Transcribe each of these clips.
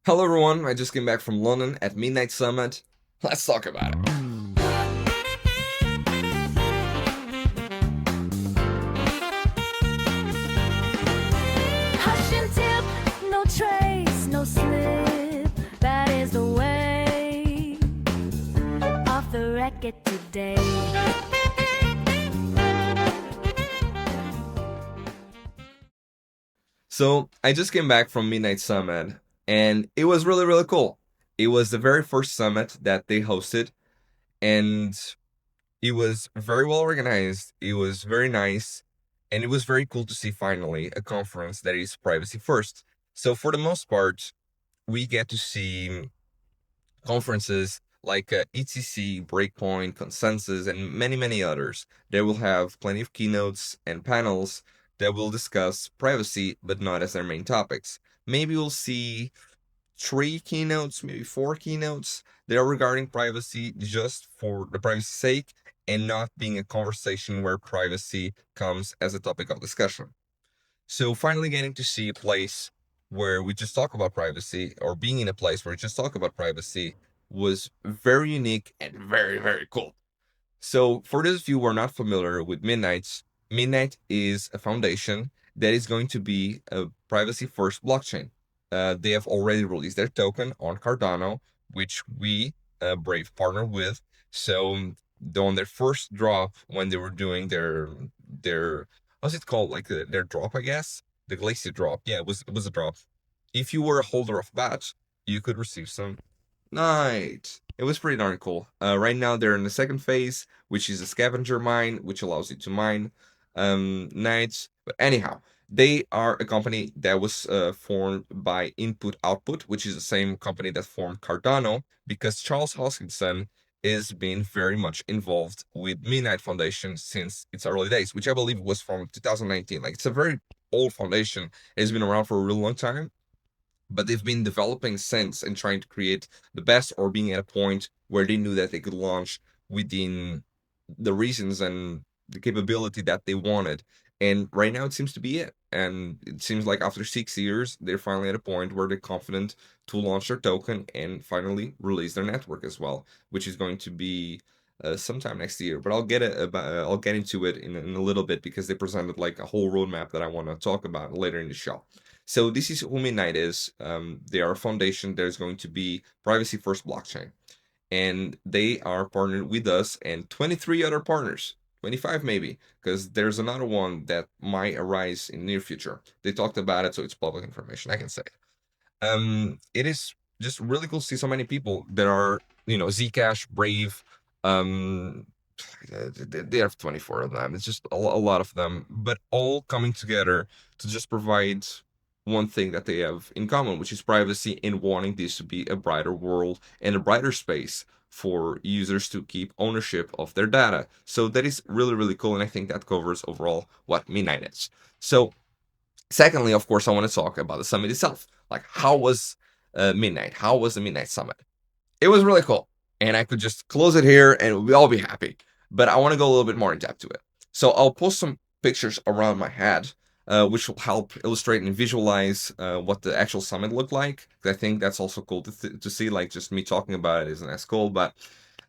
Hello everyone, I just came back from London at Midnight Summit. Let's talk about it. Hush and tip, no trace, no slip. That is the way off the record today. So, I just came back from Midnight Summit, and it was really, really cool. It was the very first summit that they hosted, and it was very well organized, it was very nice, and it was very cool to see finally a conference that is privacy first. So, for the most part, we get to see conferences like ETC, Breakpoint, Consensus, and many, many others. They will have plenty of keynotes and panels that will discuss privacy, but not as their main topics. Maybe we'll see three keynotes, maybe four keynotes that are regarding privacy just for the privacy's sake and not being a conversation where privacy comes as a topic of discussion. So finally getting to see a place where we just talk about privacy, or being in a place where we just talk about privacy, was very unique and very, very cool. So for those of you who are not familiar with Midnight is a foundation that is going to be a privacy first blockchain. They have already released their token on Cardano, which we, Brave, partner with. So on their first drop, when they were doing their what's it called, like their drop, I guess, the Glacier drop. Yeah, it was a drop. If you were a holder of that, you could receive some Night. It was pretty darn cool. Right now they're in the second phase, which is a scavenger mine, which allows you to mine nights. But anyhow, they are a company that was formed by Input Output, which is the same company that formed Cardano, because Charles Hoskinson is being very much involved with Midnight Foundation since its early days, which I believe was from 2019. Like, it's a very old foundation. It's been around for a real long time, but they've been developing since and trying to create the best, or being at a point where they knew that they could launch within the reasons and the capability that they wanted. And right now it seems to be it. And it seems like after 6 years, they're finally at a point where they're confident to launch their token and finally release their network as well, which is going to be sometime next year. But I'll get into it in a little bit, because they presented like a whole roadmap that I want to talk about later in the show. So this is who Midnight is. They are a foundation. There's going to be privacy first blockchain, and they are partnered with us and 23 other partners, 25 maybe, because there's another one that might arise in the near future. They talked about it, so it's public information. I can say it. It is just really cool to see so many people that are, Zcash, Brave. Um, they have 24 of them. It's just a lot of them, but all coming together to just provide one thing that they have in common, which is privacy, and wanting this to be a brighter world and a brighter space for users to keep ownership of their data. So that is really, really cool. And I think that covers overall what Midnight is. So, secondly, of course, I want to talk about the summit itself. Like, how was Midnight? How was the Midnight Summit? It was really cool. And I could just close it here and we'll all be happy. But I want to go a little bit more in depth to it. So I'll post some pictures around my head, which will help illustrate and visualize what the actual summit looked like. 'Cause I think that's also cool to see. Like, just me talking about it isn't as cool. But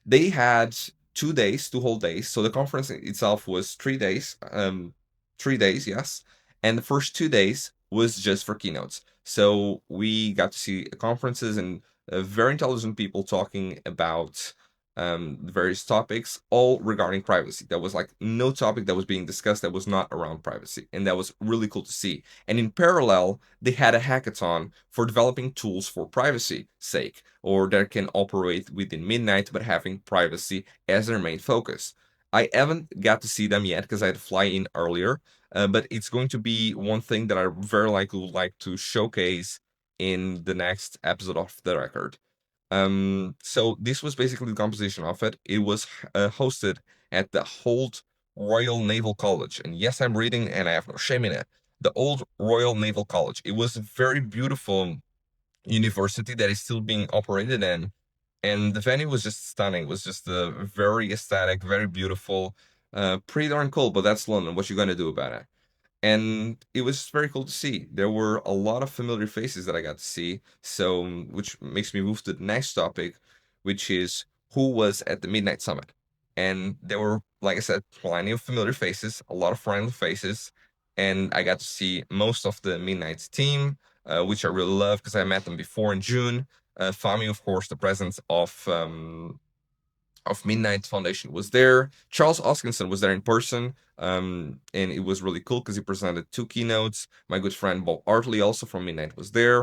they had 2 days, 2 whole days. So the conference itself was 3 days. 3 days, yes. And the first 2 days was just for keynotes. So we got to see conferences and very intelligent people talking about various topics, all regarding privacy. There was like no topic that was being discussed that was not around privacy, and that was really cool to see. And in parallel, they had a hackathon for developing tools for privacy sake, or that can operate within Midnight but having privacy as their main focus. I haven't got to see them yet because I had to fly in earlier, but it's going to be one thing that I very likely would like to showcase in the next episode of the record. So this was basically the composition of it. It was hosted at the Old Royal Naval College, and yes, I'm reading, and I have no shame in it. The Old Royal Naval College. It was a very beautiful university that is still being operated in, and the venue was just stunning. It was just very aesthetic, very beautiful, pretty darn cool. But that's London. What you gonna do about it? and it was very cool to see. There were a lot of familiar faces that I got to see, so which makes me move to the next topic, which is who was at the Midnight Summit. And there were, like I said, plenty of familiar faces, a lot of friendly faces, and I got to see most of the Midnight team, which I really love because I met them before in June. Fami, of course, the presence of Midnight Foundation was there. Charles Hoskinson was there in person, and it was really cool because he presented two keynotes. My good friend Bob Artley, also from Midnight, was there,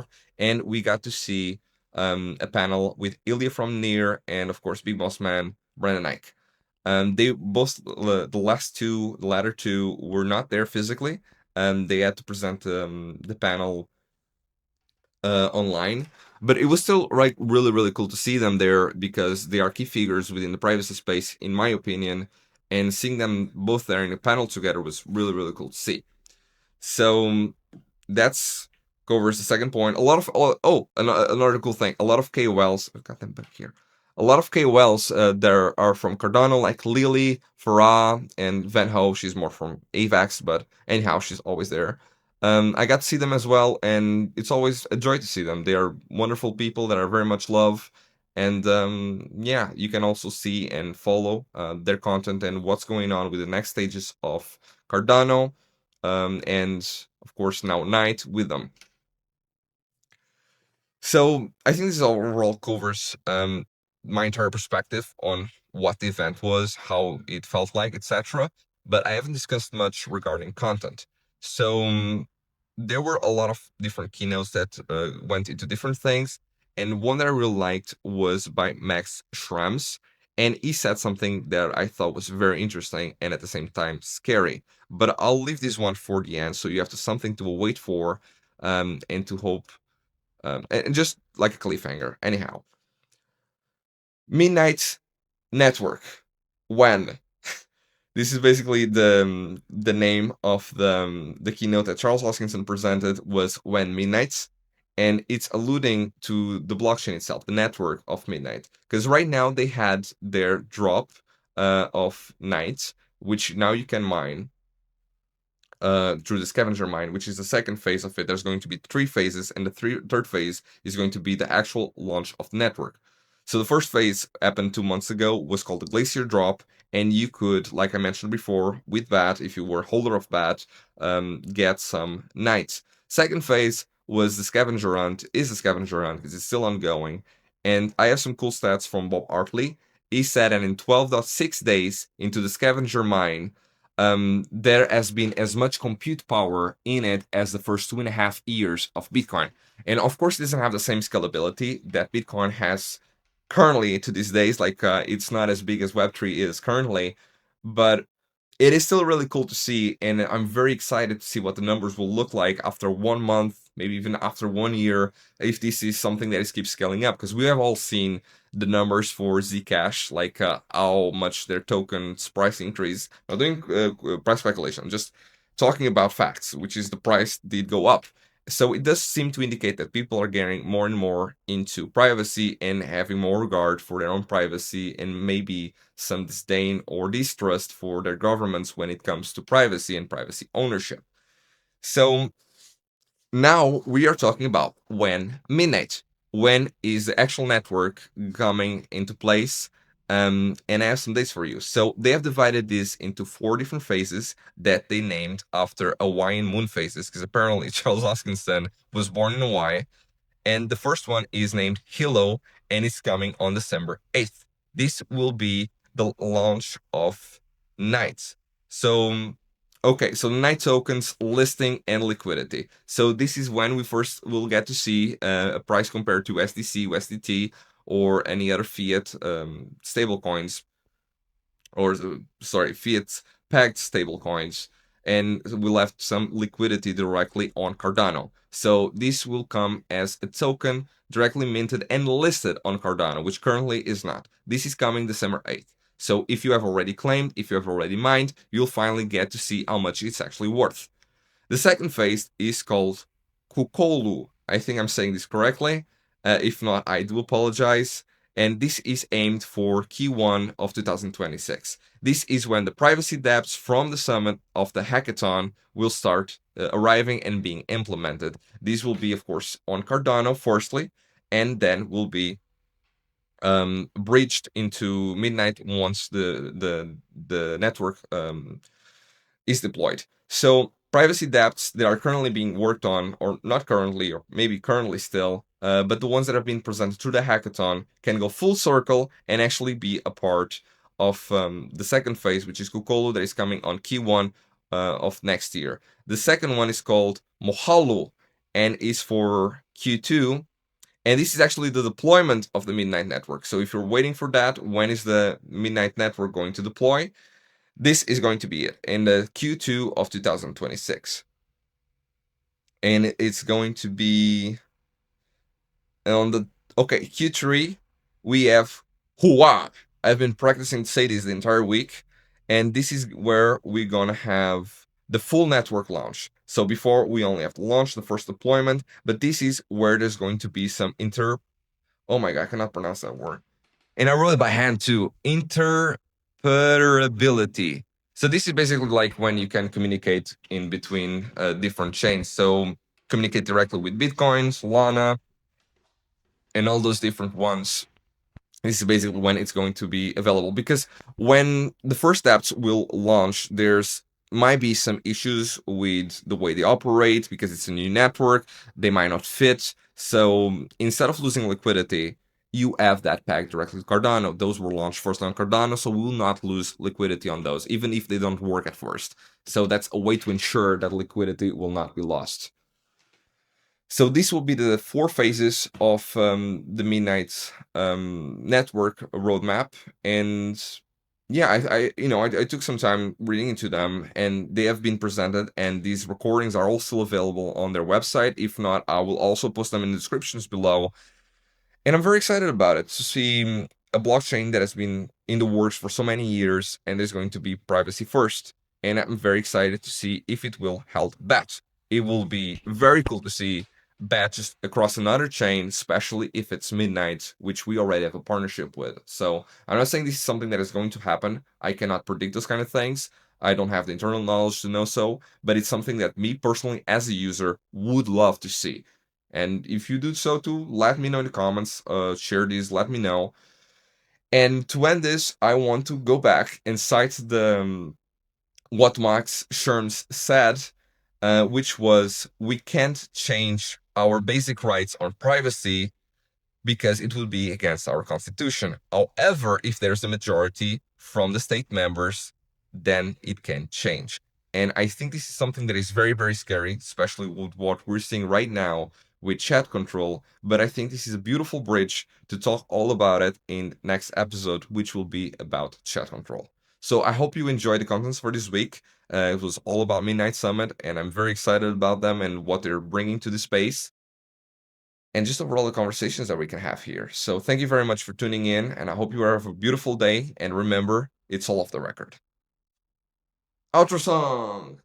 and we got to see a panel with Ilya from Near and, of course, Big Boss Man Brandon Eich. They both the last two, the latter two, were not there physically. They had to present the panel online. But it was still like really, really cool to see them there because they are key figures within the privacy space, in my opinion. And seeing them both there in a panel together was really, really cool to see. So that's covers the second point. A lot of another cool thing. A lot of KOLs. I've got them back here. A lot of KOLs there are from Cardano, like Lily, Farah, and Van Ho. She's more from AVAX, but anyhow, she's always there. I got to see them as well, and it's always a joy to see them. They are wonderful people that are very much loved, and yeah, you can also see and follow their content and what's going on with the next stages of Cardano, and of course now Night with them. So I think this overall covers my entire perspective on what the event was, how it felt like, etc. But I haven't discussed much regarding content. So there were a lot of different keynotes that went into different things, and one that I really liked was by Max Schrems, and he said something that I thought was very interesting and at the same time scary. But I'll leave this one for the end, so you have to something to wait for, and to hope, and just like a cliffhanger. Anyhow, Midnight Network. When? This is basically the name of the keynote that Charles Hoskinson presented was When Midnight, and it's alluding to the blockchain itself, the network of Midnight. Because right now they had their drop of nights, which now you can mine through the scavenger mine, which is the second phase of it. There's going to be three phases, and the third phase is going to be the actual launch of the network. So the first phase happened 2 months ago, was called the Glacier Drop, and you could, like I mentioned before, with that, if you were a holder of that, get some knights. Second phase was the scavenger hunt, is the scavenger hunt because it's still ongoing, and I have some cool stats from Bob Artley. He said that in 12.6 days into the scavenger mine, there has been as much compute power in it as the first 2.5 years of Bitcoin. And of course, it doesn't have the same scalability that Bitcoin has currently to these days. Like, it's not as big as Web3 is currently, but it is still really cool to see. And I'm very excited to see what the numbers will look like after 1 month, maybe even after 1 year, if this is something that is keeps scaling up. Because we have all seen the numbers for Zcash, like how much their token's price increase. Not doing price speculation, I'm just talking about facts, which is the price did go up. So it does seem to indicate that people are getting more and more into privacy and having more regard for their own privacy, and maybe some disdain or distrust for their governments when it comes to privacy and privacy ownership. So now we are talking about when Midnight. When is the actual network coming into place? And I have some dates for you. So they have divided this into 4 different phases that they named after Hawaiian moon phases, because apparently Charles Hoskinson was born in Hawaii. And the first one is named Hilo, and it's coming on December 8th. This will be the launch of Nights. So, okay, so Night tokens, listing, and liquidity. So this is when we first will get to see a price compared to SDC, USDT, or any other fiat stablecoins, or sorry, fiat pegged stablecoins, and we'll have some liquidity directly on Cardano. So this will come as a token directly minted and listed on Cardano, which currently is not. This is coming December 8th. So if you have already claimed, if you have already mined, you'll finally get to see how much it's actually worth. The second phase is called Kukolu. I think I'm saying this correctly. If not, I do apologize. and this is aimed for Q1 of 2026. This is when the privacy dApps from the summit of the hackathon will start arriving and being implemented. These will be, of course, on Cardano firstly, and then will be breached into Midnight once the network is deployed. So privacy dApps that are currently being worked on, or not currently, or maybe currently still, but the ones that have been presented through the hackathon can go full circle and actually be a part of the second phase, which is Kukolu, that is coming on Q1 of next year. The second one is called Mohalu and is for Q2. And this is actually the deployment of the Midnight Network. So if you're waiting for that, when is the Midnight Network going to deploy? This is going to be it in the Q2 of 2026. And it's going to be on the, okay, Q3, we have Hua. I've been practicing to say this the entire week. And this is where we're going to have the full network launch. So before we only have to launch the first deployment, but this is where there's going to be some oh my God, I cannot pronounce that word. And I wrote it by hand too. Interoperability. So this is basically like when you can communicate in between different chains. So communicate directly with Bitcoins, Lana, and all those different ones. This is basically when it's going to be available, because when the first apps will launch, there's might be some issues with the way they operate because it's a new network. They might not fit. So instead of losing liquidity, you have that packed directly to Cardano. Those were launched first on Cardano, so we will not lose liquidity on those, even if they don't work at first. So that's a way to ensure that liquidity will not be lost. So this will be the 4 phases of the Midnight network roadmap, and yeah, I took some time reading into them, and they have been presented, and these recordings are all still available on their website. If not, I will also post them in the descriptions below. And I'm very excited about it to see a blockchain that has been in the works for so many years and is going to be privacy first. And I'm very excited to see if it will help BAT. It will be very cool to see BAT just across another chain, especially if it's Midnight, which we already have a partnership with. So I'm not saying this is something that is going to happen. I cannot predict those kind of things. I don't have the internal knowledge to know so, but it's something that me personally as a user would love to see. And if you do so too, let me know in the comments, share these, let me know. And to end this, I want to go back and cite the what Max Schrems said, which was, we can't change our basic rights on privacy because it would be against our constitution. However, if there's a majority from the state members, then it can change. And I think this is something that is very, very scary, especially with what we're seeing right now with chat control. But I think this is a beautiful bridge to talk all about it in next episode, which will be about chat control. So I hope you enjoyed the contents for this week. It was all about Midnight Summit, and I'm very excited about them and what they're bringing to the space, and just overall the conversations that we can have here. So thank you very much for tuning in, and I hope you have a beautiful day. And remember, it's all off the record. Outro song!